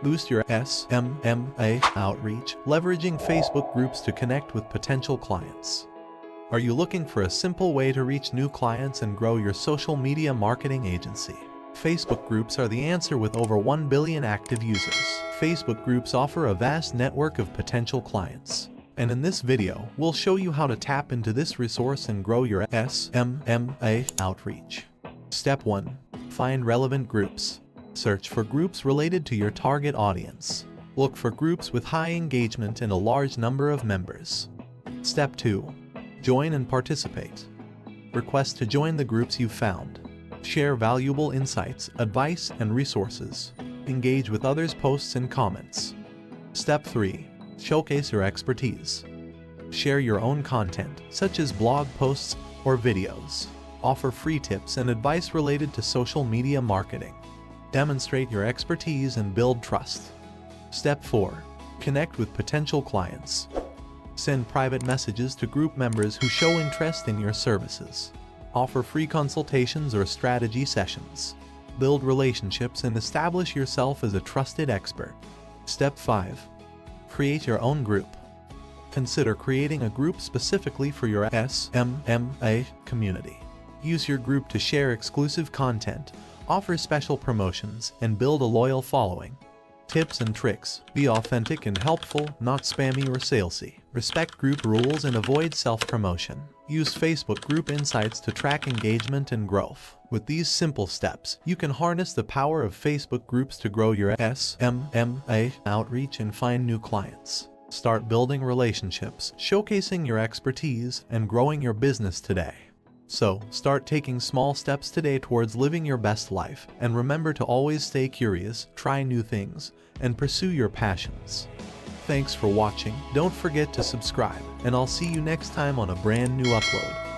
Boost your SMMA outreach, leveraging Facebook groups to connect with potential clients. Are you looking for a simple way to reach new clients and grow your social media marketing agency? Facebook groups are the answer. With over 1 billion active users, Facebook groups offer a vast network of potential clients. And in this video, we'll show you how to tap into this resource and grow your SMMA outreach. Step 1. Find relevant groups. Search for groups related to your target audience. Look for groups with high engagement and a large number of members. Step 2. Join and participate. Request to join the groups you've found. Share valuable insights, advice, and resources. Engage with others' posts and comments. Step 3. Showcase your expertise. Share your own content, such as blog posts or videos. Offer free tips and advice related to social media marketing. Demonstrate your expertise and build trust. Step 4. Connect with potential clients. Send private messages to group members who show interest in your services. Offer free consultations or strategy sessions. Build relationships and establish yourself as a trusted expert. Step 5. Create your own group. Consider creating a group specifically for your SMMA community. Use your group to share exclusive content, offer special promotions, and build a loyal following. Tips and tricks: be authentic and helpful, not spammy or salesy. Respect group rules and avoid self-promotion. Use Facebook group insights to track engagement and growth. With these simple steps, you can harness the power of Facebook groups to grow your SMMA outreach and find new clients. Start building relationships, showcasing your expertise, and growing your business today. So, start taking small steps today towards living your best life, and remember to always stay curious, try new things, and pursue your passions. Thanks for watching. Don't forget to subscribe, and I'll see you next time on a brand new upload.